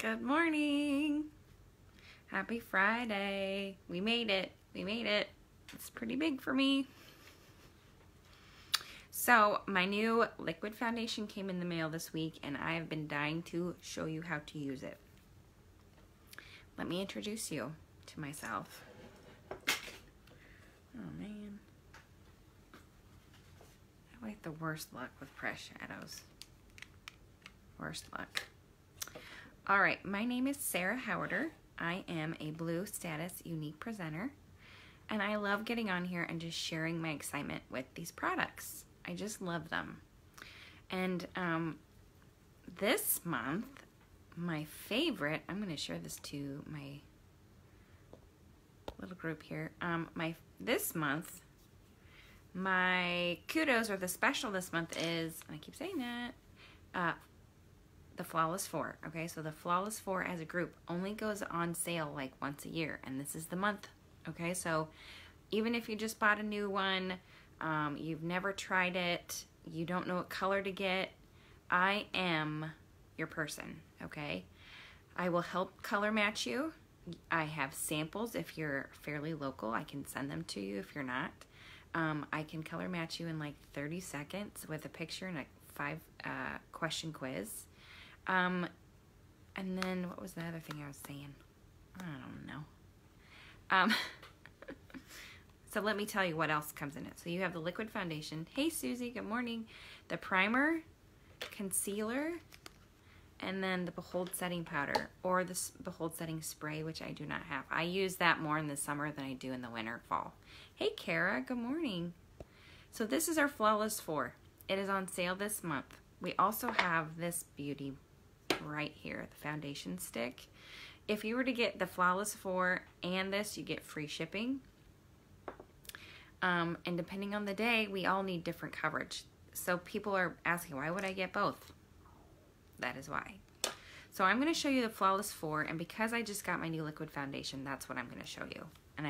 Good morning. Happy Friday. We made it. We made it. It's pretty big for me. So my new liquid foundation came in the mail this week and I have been dying to show you how to use it. Let me introduce you to myself. Oh man. I have like the worst luck with press shadows. Worst luck. All right, my name is Sarah Howarder. I am a Blue Status Younique presenter, and I love getting on here and just sharing my excitement with these products. I just love them. And this month, my favorite, I'm going to share this to my little group here. This month, my kudos or the special this month is, and I keep saying that, the Flawless 4. Okay, so the Flawless 4 as a group only goes on sale like once a year, and this is the month. Okay, so even if you just bought a new one, you've never tried it, you don't know what color to get, I am your person. Okay, I will help color match you. I have samples. If you're fairly local, I can send them to you. If you're not, I can color match you in like 30 seconds with a picture and a 5-question quiz. And then what was the other thing I was saying? I don't know. So let me tell you what else comes in it. So you have the liquid foundation. Hey Susie, good morning. The primer, concealer, and then the Behold setting powder or the Behold setting spray, which I do not have. I use that more in the summer than I do in the winter, fall. Hey Kara, good morning. So this is our Flawless 4. It is on sale this month. We also have this beauty right here, the foundation stick. If you were to get the Flawless 4 and this, you get free shipping. And depending on the day, we all need different coverage. So people are asking, why would I get both? That is why. So I'm going to show you the Flawless 4, and because I just got my new liquid foundation, that's what I'm going to show you. And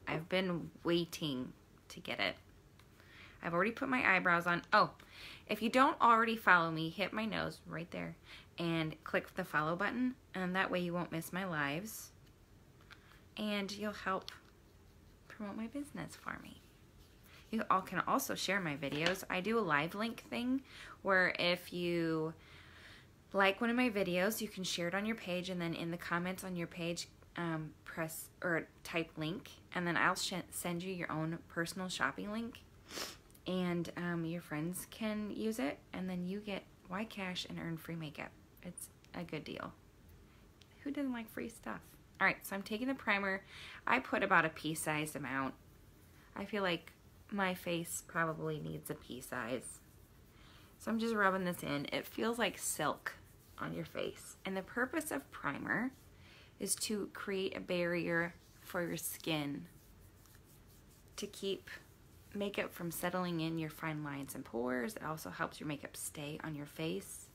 I've been waiting to get it. I've already put my eyebrows on. Oh, if you don't already follow me, hit my nose right there and click the follow button, and that way you won't miss my lives and you'll help promote my business for me. You all can also share my videos. I do a live link thing where if you like one of my videos, you can share it on your page, and then in the comments on your page, press or type link, and then I'll send you your own personal shopping link, and your friends can use it, and then you get Cash and earn free makeup. It's a good deal. Who doesn't like free stuff? All right, so I'm taking the primer. I put about a pea-sized amount. I feel like my face probably needs a pea size. So I'm just rubbing this in. It feels like silk on your face. And the purpose of primer is to create a barrier for your skin to keep makeup from settling in your fine lines and pores. It also helps your makeup stay on your face.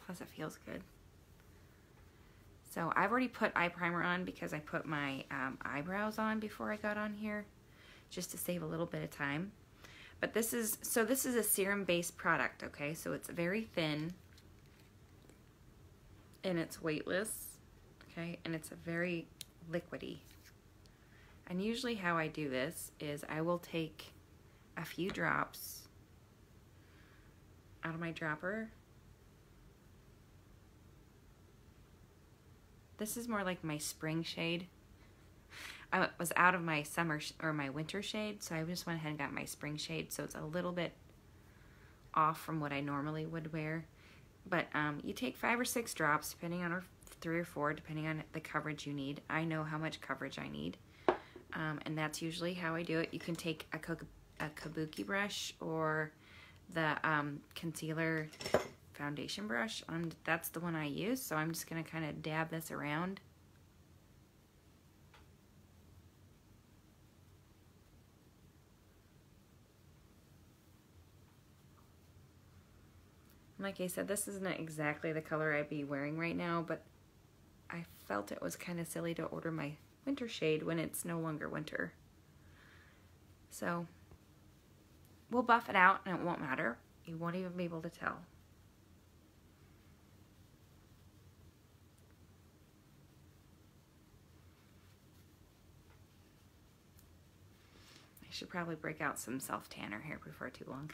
Plus it feels good. So I've already put eye primer on because I put my eyebrows on before I got on here, just to save a little bit of time. But this is a serum based product, okay? So it's very thin and it's weightless, okay? And it's a very liquidy. And usually how I do this is I will take a few drops out of my dropper. This is more like my spring shade. I was out of my summer or my winter shade, so I just went ahead and got my spring shade, so it's a little bit off from what I normally would wear. But you take 5 or 6 drops, depending on, or 3 or 4, depending on the coverage you need. I know how much coverage I need, and that's usually how I do it. You can take a kabuki brush or the concealer foundation brush, and that's the one I use, so I'm just going to kind of dab this around. Like I said, this isn't exactly the color I'd be wearing right now, but I felt it was kind of silly to order my winter shade when it's no longer winter. So we'll buff it out and it won't matter. You won't even be able to tell. I should probably break out some self-tanner here before too long.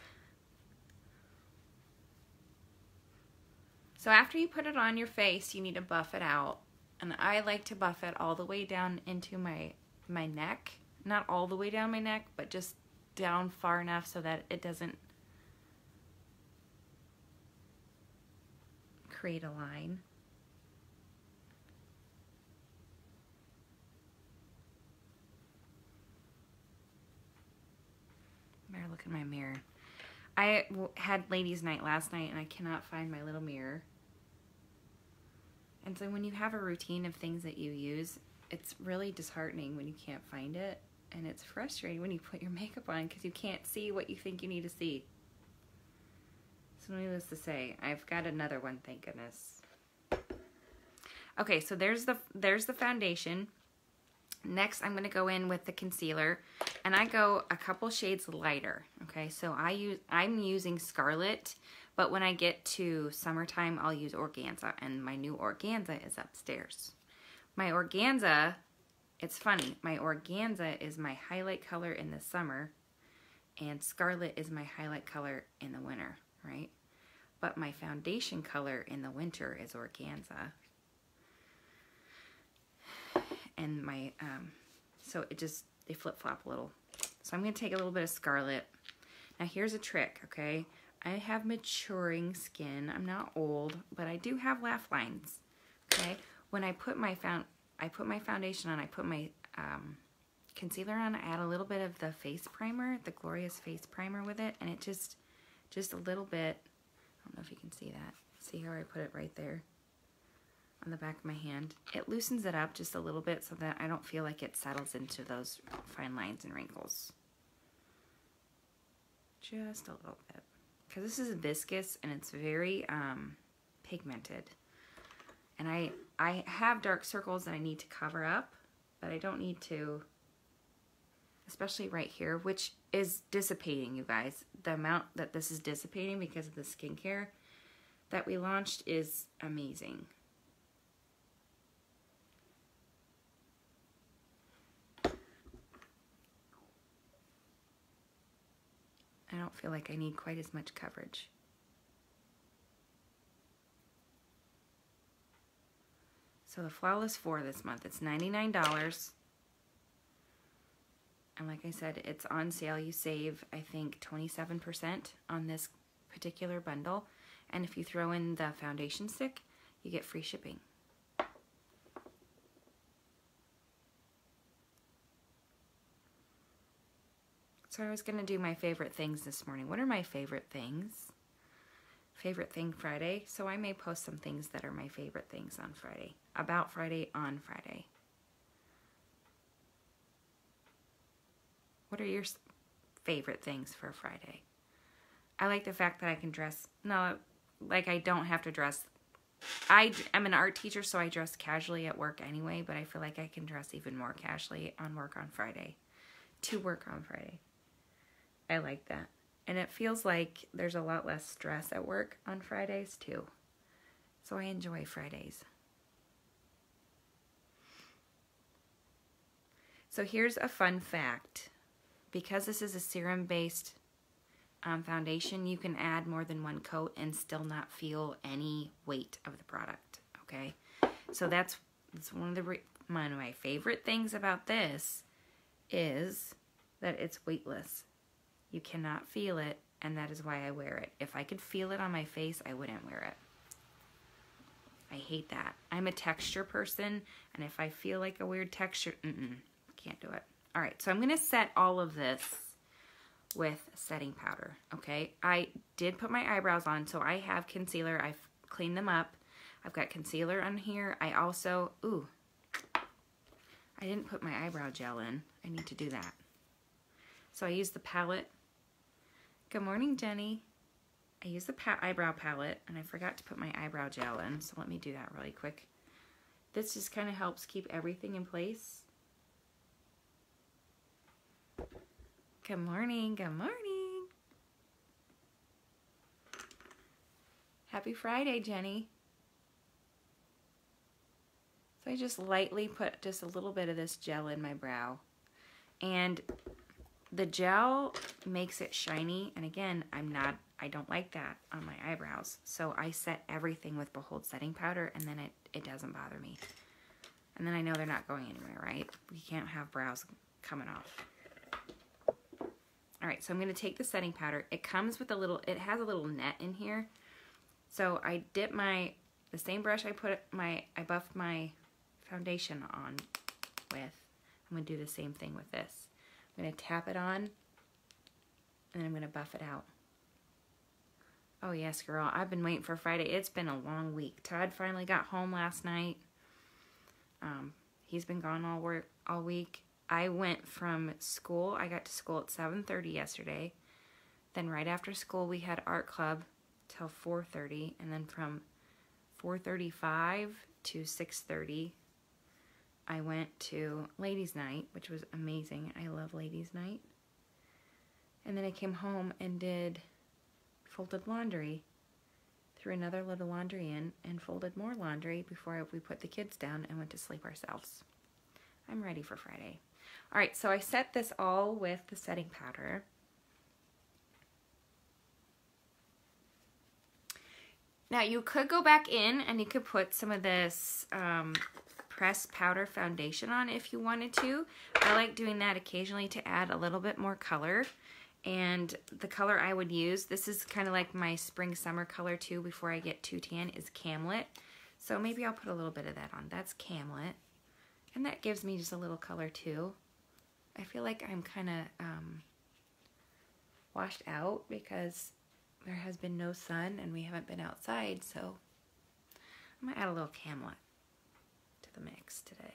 So after you put it on your face, you need to buff it out. And I like to buff it all the way down into my neck. Not all the way down my neck, but just down far enough so that it doesn't create a line. Better look in my mirror. I had ladies' night last night and I cannot find my little mirror. And so when you have a routine of things that you use, it's really disheartening when you can't find it. And it's frustrating when you put your makeup on because you can't see what you think you need to see. So needless to say, I've got another one, thank goodness. Okay, so there's the foundation. Next, I'm going to go in with the concealer, and I go a couple shades lighter. Okay, so I'm using Scarlet, but when I get to summertime, I'll use Organza, and my new Organza is upstairs. My Organza, it's funny, my Organza is my highlight color in the summer, and Scarlet is my highlight color in the winter, right? But my foundation color in the winter is Organza. And my, so they flip-flop a little. So I'm going to take a little bit of Scarlet. Now here's a trick, okay? I have maturing skin. I'm not old, but I do have laugh lines, okay? When I put my foundation on, I put my concealer on, I add a little bit of the face primer, the Glorious Face Primer with it, and it just a little bit, I don't know if you can see that. See how I put it right there? On the back of my hand. It loosens it up just a little bit so that I don't feel like it settles into those fine lines and wrinkles. Just a little bit. Because this is viscous and it's very pigmented. And I have dark circles that I need to cover up, but I don't need to, especially right here, which is dissipating, you guys. The amount that this is dissipating because of the skincare that we launched is amazing. I don't feel like I need quite as much coverage. So the Flawless 4 this month, it's $99. And like I said, it's on sale. You save, I think, 27% on this particular bundle. And if you throw in the foundation stick, you get free shipping. So I was going to do my favorite things this morning. What are my favorite things? Favorite thing Friday. So I may post some things that are my favorite things on Friday. About Friday, on Friday. What are your favorite things for Friday? I like the fact that I can dress. No, like I don't have to dress. I'm an art teacher, so I dress casually at work anyway, but I feel like I can dress even more casually on work on Friday. To work on Friday. I like that. And it feels like there's a lot less stress at work on Fridays too. So I enjoy Fridays. So here's a fun fact. Because this is a serum-based foundation, you can add more than one coat and still not feel any weight of the product, okay? So that's one of my favorite things about this is that it's weightless. You cannot feel it, and that is why I wear it. If I could feel it on my face, I wouldn't wear it. I hate that. I'm a texture person, and if I feel like a weird texture, can't do it. All right, so I'm going to set all of this with setting powder, okay? I did put my eyebrows on, so I have concealer. I've cleaned them up. I've got concealer on here. I also, I didn't put my eyebrow gel in. I need to do that. So I use the palette. Good morning, Jenny. I use the eyebrow palette, and I forgot to put my eyebrow gel in, so let me do that really quick. This just kind of helps keep everything in place. Good morning, good morning. Happy Friday, Jenny. So I just lightly put just a little bit of this gel in my brow. And the gel makes it shiny, and again, I don't like that on my eyebrows. So I set everything with Behold setting powder, and then it doesn't bother me. And then I know they're not going anywhere, right? We can't have brows coming off. All right, so I'm going to take the setting powder. It comes with it has a little net in here. So I dip the same brush I buffed my foundation on with. I'm going to do the same thing with this. I'm going to tap it on, and then I'm going to buff it out. Oh yes, girl, I've been waiting for Friday. It's been a long week. Todd finally got home last night. He's been gone all week. I went from school. I got to school at 7:30 yesterday. Then right after school, we had art club till 4:30, and then from 4:35 to 6:30, I went to ladies' night, which was amazing. I love ladies' night. And then I came home and folded laundry. Threw another load of laundry in and folded more laundry before we put the kids down and went to sleep ourselves. I'm ready for Friday. All right, so I set this all with the setting powder. Now you could go back in and you could put some of this pressed powder foundation on if you wanted to. I like doing that occasionally to add a little bit more color. And the color I would use, this is kind of like my spring-summer color too before I get too tan, is Camlet. So maybe I'll put a little bit of that on. That's Camlet. And that gives me just a little color too. I feel like I'm kind of washed out because there has been no sun and we haven't been outside. So I'm going to add a little Camlet to the mix today.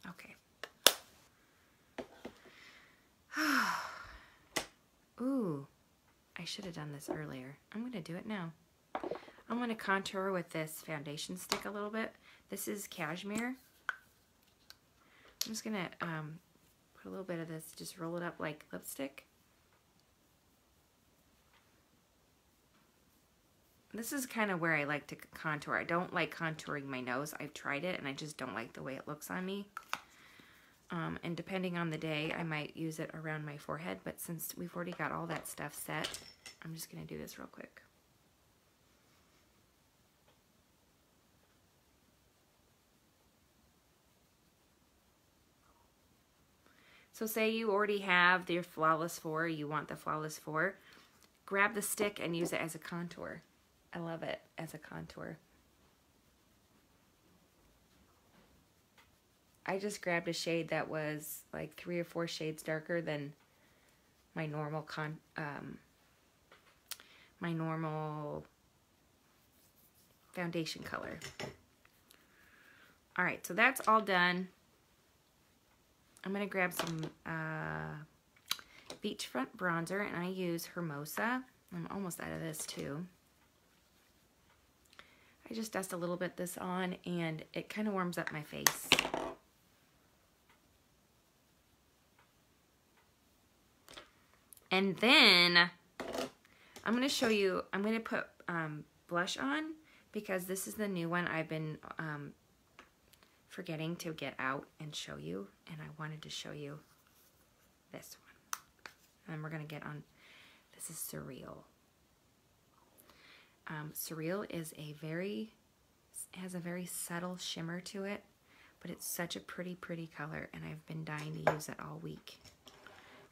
Okay. Ooh, I should have done this earlier. I'm going to do it now. I'm going to contour with this foundation stick a little bit. This is cashmere. I'm just going to put a little bit of this, just roll it up like lipstick. This is kind of where I like to contour. I don't like contouring my nose. I've tried it and I just don't like the way it looks on me. And depending on the day, I might use it around my forehead, but since we've already got all that stuff set, I'm just going to do this real quick. So say you already have your Flawless 4, you want the Flawless 4, grab the stick and use it as a contour. I love it as a contour. I just grabbed a shade that was like 3 or 4 shades darker than my normal foundation color. All right, so that's all done. I'm gonna grab some beachfront bronzer, and I use Hermosa. I'm almost out of this too. I just dust a little bit this on, and it kind of warms up my face. And then I'm going to show you, I'm going to put blush on because this is the new one I've been forgetting to get out and show you. And I wanted to show you this one. And then we're going to get on, this is Surreal. Surreal is has a very subtle shimmer to it, but it's such a pretty color, and I've been dying to use it all week.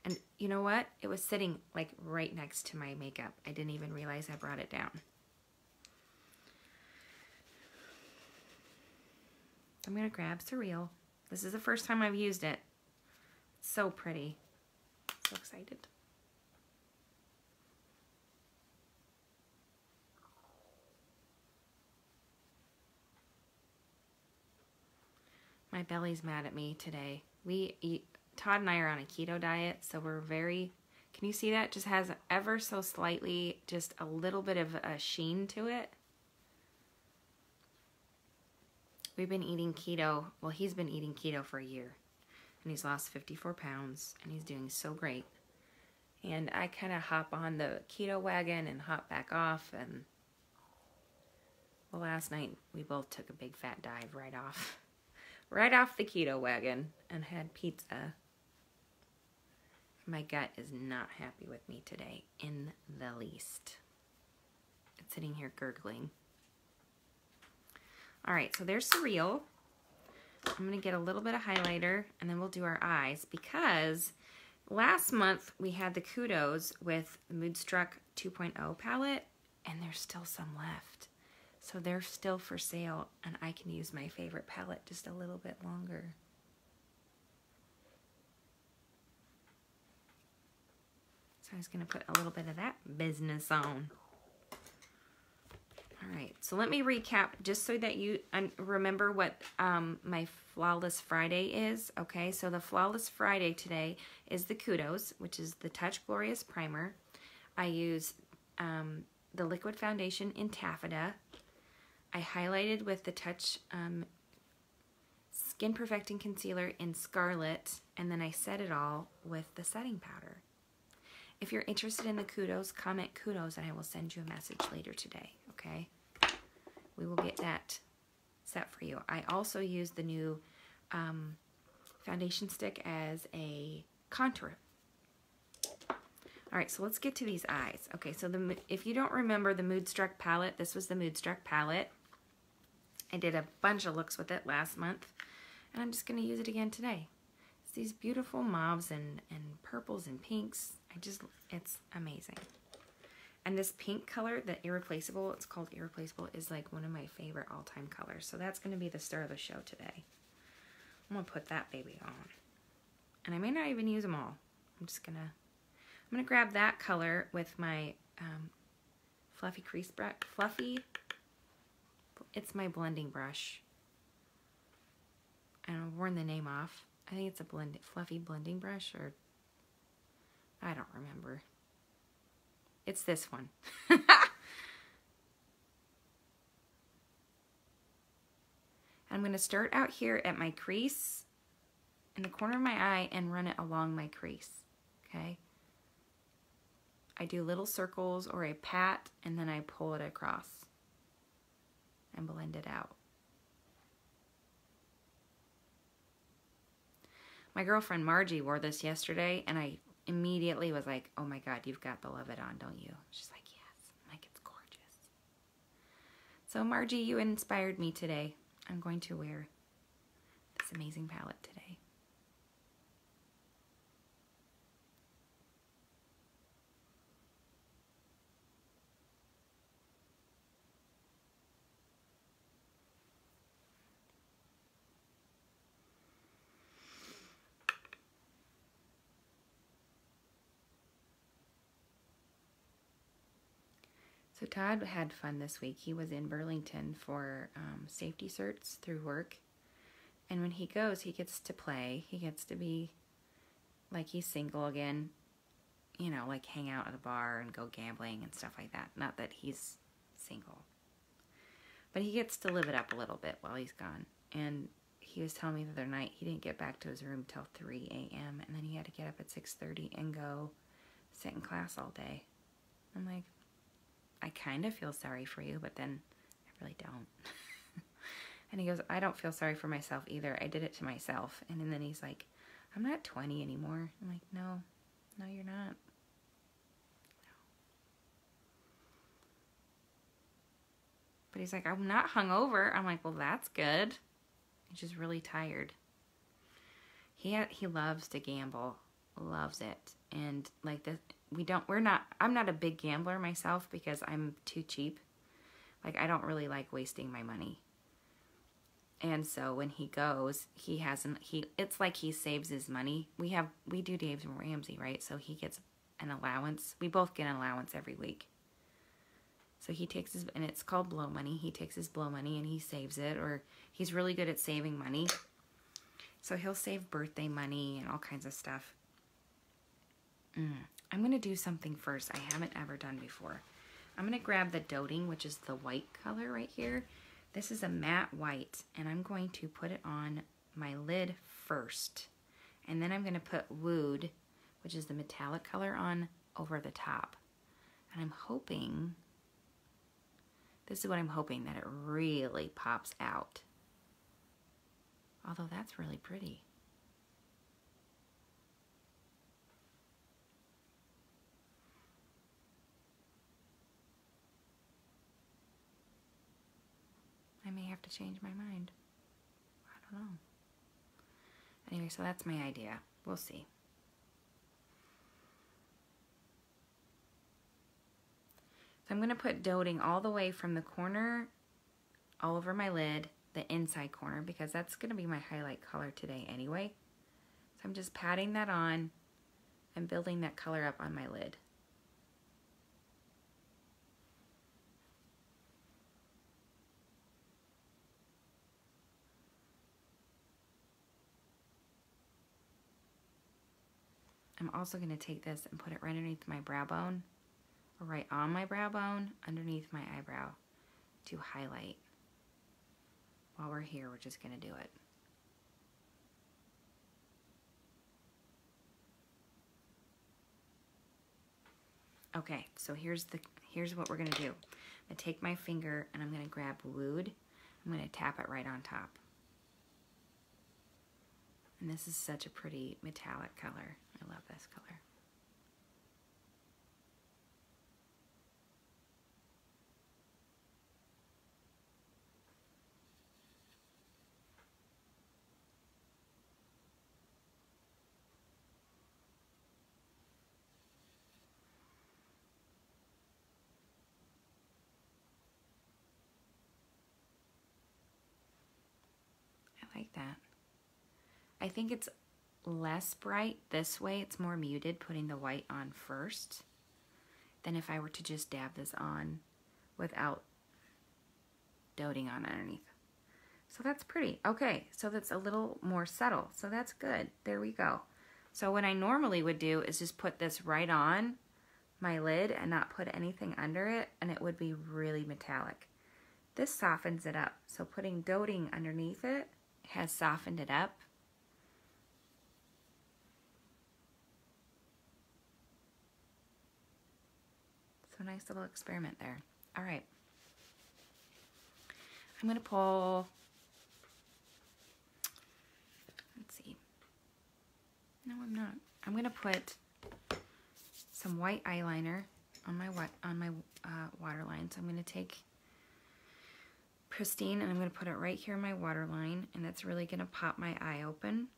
And you know what? It was sitting like right next to my makeup. I didn't even realize I brought it down. I'm going to grab Surreal. This is the first time I've used it. It's so pretty. So excited. My belly's mad at me today. Todd and I are on a keto diet, so we're very, can you see that? Just has ever so slightly, just a little bit of a sheen to it. We've been eating keto, well, he's been eating keto for a year, and he's lost 54 pounds, and he's doing so great. And I kind of hop on the keto wagon and hop back off, and well, last night we both took a big fat dive right off. right off the keto wagon and had pizza. My gut is not happy with me today in the least. It's sitting here gurgling. All right, so there's cereal. I'm gonna get a little bit of highlighter and then we'll do our eyes because last month we had the kudos with the Moodstruck 2.0 palette and there's still some left. So they're still for sale and I can use my favorite palette just a little bit longer. So I was gonna put a little bit of that business on. All right, so let me recap just so that you remember what my Flawless Friday is. Okay, so the Flawless Friday today is the Kudos, which is the Touch Glorious Primer. I use the liquid foundation in Taffeta. I highlighted with the Touch Skin Perfecting Concealer in Scarlet, and then I set it all with the setting powder. If you're interested in the Kudos, comment Kudos and I will send you a message later today, okay? We will get that set for you. I also use the new foundation stick as a contour. All right, so let's get to these eyes. Okay, so if you don't remember the Moodstruck palette, this was the Moodstruck palette. I did a bunch of looks with it last month, and I'm just gonna use it again today. It's these beautiful mauves and purples and pinks. It's amazing. And this pink color, the Irreplaceable, it's called Irreplaceable, is like one of my favorite all-time colors. So that's going to be the star of the show today. I'm going to put that baby on. And I may not even use them all. I'm going to grab that color with my fluffy crease brush. It's my blending brush. And I've worn the name off. I think it's a fluffy blending brush, or I don't remember. It's this one. I'm going to start out here at my crease in the corner of my eye and run it along my crease, okay? I do little circles or a pat and then I pull it across and blend it out. My girlfriend Margie wore this yesterday and I immediately was like, oh my God, you've got Beloved on, don't you? She's like, yes. I'm like, it's gorgeous. So Margie, you inspired me today. I'm going to wear this amazing palette today. So Todd had fun this week. He was in Burlington for safety certs through work. And when he goes, he gets to play. He gets to be like he's single again. You know, like hang out at a bar and go gambling and stuff like that. Not that he's single. But he gets to live it up a little bit while he's gone. And he was telling me the other night he didn't get back to his room till 3 a.m. And then he had to get up at 6:30 and go sit in class all day. I'm like, I kind of feel sorry for you, but then I really don't. And he goes, I don't feel sorry for myself either. I did it to myself. And then he's like, I'm not 20 anymore. I'm like, no, you're not. No. But he's like, I'm not hungover. I'm like, well, that's good. He's just really tired. He loves to gamble, loves it. And like this, I'm not a big gambler myself because I'm too cheap. Like I don't really like wasting my money. And so when he goes, it's like he saves his money. We do Dave Ramsey, right? So he gets an allowance. We both get an allowance every week. So he takes and it's called blow money. He takes his blow money and he saves it, or he's really good at saving money. So he'll save birthday money and all kinds of stuff. I'm going to do something first I haven't ever done before. I'm going to grab the Doting, which is the white color right here. This is a matte white, and I'm going to put it on my lid first. And then I'm going to put Wooed, which is the metallic color, on over the top. And I'm hoping, this is what I'm hoping, that it really pops out. Although that's really pretty. I may have to change my mind. I don't know. Anyway, so that's my idea. We'll see. So I'm going to put dotting all the way from the corner all over my lid, the inside corner, because that's going to be my highlight color today anyway. So I'm just patting that on and building that color up on my lid. I'm also going to take this and put it right underneath my brow bone, or right on my brow bone, underneath my eyebrow, to highlight. While we're here, we're just going to do it. Okay, so here's what we're going to do. I'm going to take my finger and I'm going to grab Wood. I'm going to tap it right on top. And this is such a pretty metallic color. I love this color. I like that. I think it's less bright this way. It's more muted, putting the white on first, than if I were to just dab this on without dotting on underneath. So that's pretty. Okay, so that's a little more subtle. So that's good. There we go. So what I normally would do is just put this right on my lid and not put anything under it, and it would be really metallic. This softens it up. So putting dotting underneath it has softened it up. So nice little experiment there. All right. I'm going to pull, let's see. No, I'm not. I'm going to put some white eyeliner on my waterline. So I'm going to take Pristine and I'm going to put it right here in my waterline, and it's really going to pop my eye open.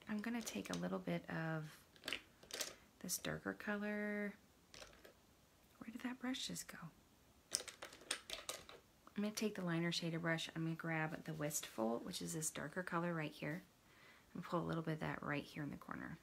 I'm gonna take a little bit of this darker color. Where did that brush just go? I'm gonna take the liner shader brush. I'm gonna grab the Wistful, which is this darker color right here, and pull a little bit of that right here in the corner.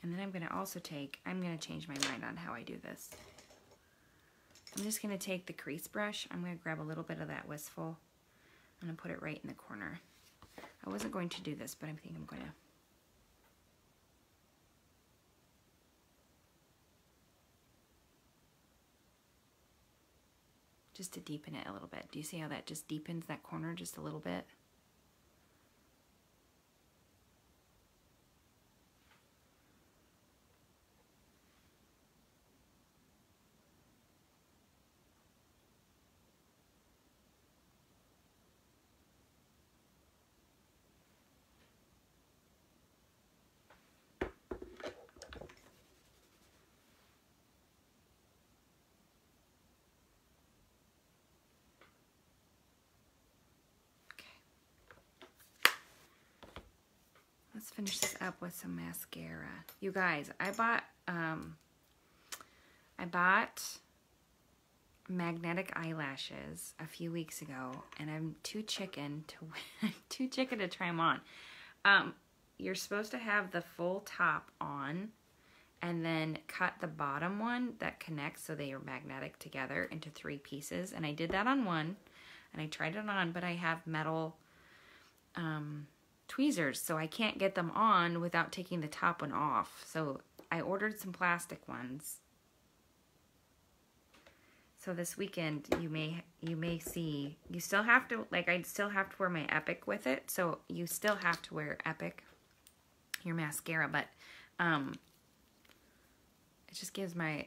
And then I'm going to also I'm going to change my mind on how I do this. I'm just going to take the crease brush. I'm going to grab a little bit of that Wistful. I'm going to put it right in the corner. I wasn't going to do this, but I think I'm going to. Just to deepen it a little bit. Do you see how that just deepens that corner just a little bit? Let's finish this up with some mascara. You guys, I bought magnetic eyelashes a few weeks ago, and I'm too chicken to try them on. you're supposed to have the full top on and then cut the bottom one that connects so they are magnetic together into 3 pieces. And I did that on one and I tried it on, but I have metal tweezers, so I can't get them on without taking the top one off. So I ordered some plastic ones. So this weekend you may see, you still have to, like, I still have to wear my Epic with it, so you still have to wear Epic, your mascara, but it just gives my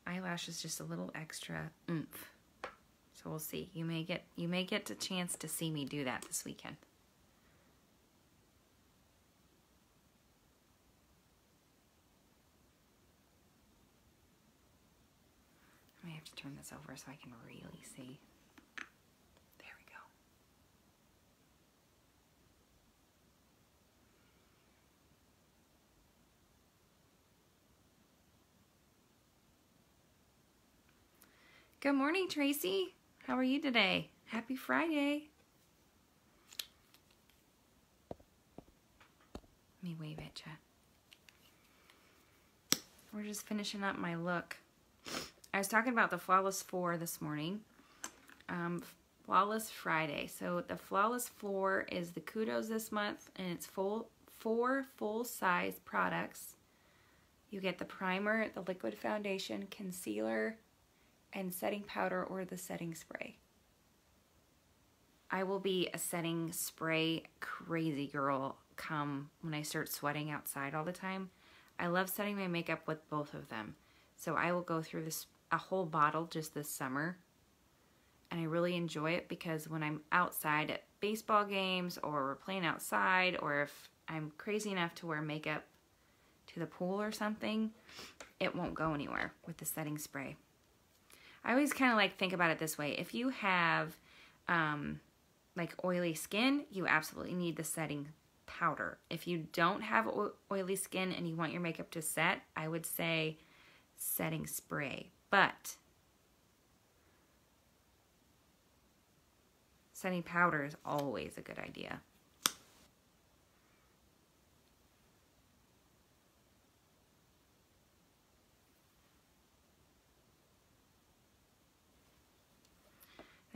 eyelashes just a little extra oomph. So we'll see. You may get a chance to see me do that this weekend. I may have to turn this over so I can really see. There we go. Good morning, Tracy. How are you today? Happy Friday. Let me wave at you. We're just finishing up my look. I was talking about the Flawless 4 this morning. Flawless Friday. So the Flawless 4 is the Kudos this month, and it's 4 full-size products. You get the primer, the liquid foundation, concealer, and setting powder or the setting spray. I will be a setting spray crazy girl come when I start sweating outside all the time. I love setting my makeup with both of them. So I will go through a whole bottle just this summer. And I really enjoy it because when I'm outside at baseball games or we're playing outside, or if I'm crazy enough to wear makeup to the pool or something, it won't go anywhere with the setting spray. I always kind of like think about it this way. If you have like oily skin, you absolutely need the setting powder. If you don't have oily skin and you want your makeup to set, I would say setting spray. But setting powder is always a good idea.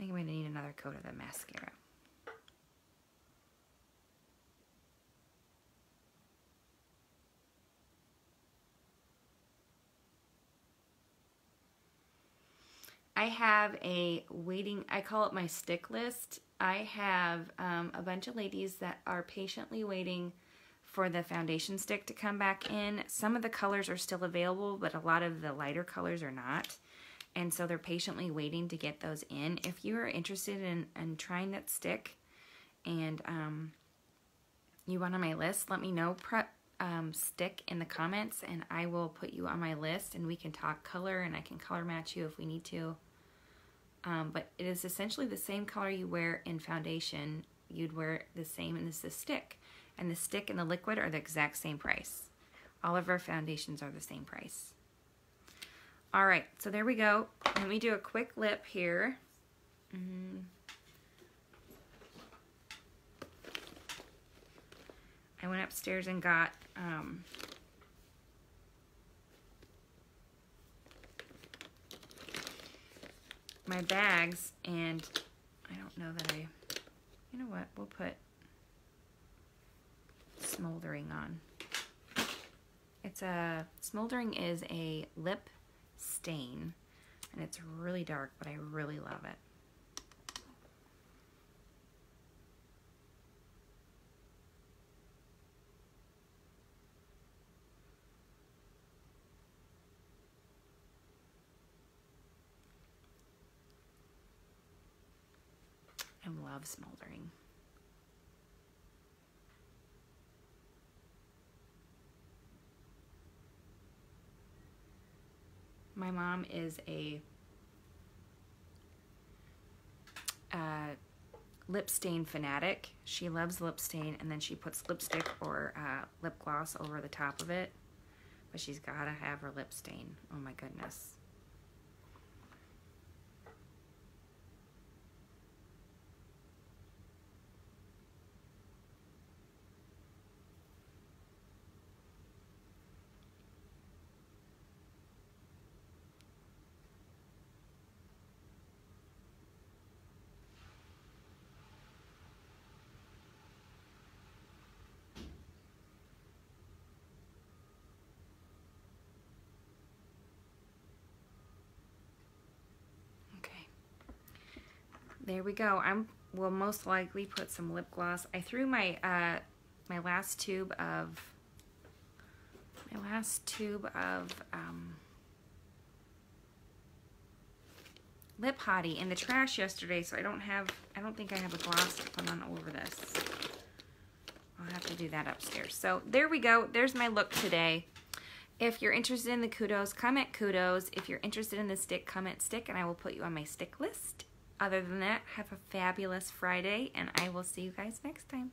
I think I'm going to need another coat of the mascara. I have a waiting, I call it my stick list. I have a bunch of ladies that are patiently waiting for the foundation stick to come back in. Some of the colors are still available, but a lot of the lighter colors are not. And so they're patiently waiting to get those in. If you are interested in trying that stick and you want on my list, let me know. Stick in the comments and I will put you on my list and we can talk color and I can color match you if we need to. But it is essentially the same color you wear in foundation. You'd wear the same as the stick. And the stick and the liquid are the exact same price. All of our foundations are the same price. All right, so there we go. Let me do a quick lip here. I went upstairs and got my bags, and I don't know that you know what, we'll put Smoldering on. Smoldering is a lip stain, and it's really dark, but I really love it. I love Smoldering. My mom is a lip stain fanatic. She loves lip stain, and then she puts lipstick or lip gloss over the top of it. But she's gotta have her lip stain. Oh my goodness. there we go. Will most likely put some lip gloss. I threw my my last tube of Lip Hottie in the trash yesterday, so I don't think I have a gloss to put on over this. I'll have to do that upstairs. So there we go. There's my look today. If you're interested in the kudos, comment kudos. If you're interested in the stick, comment stick, and I will put you on my stick list. Other than that, have a fabulous Friday, and I will see you guys next time.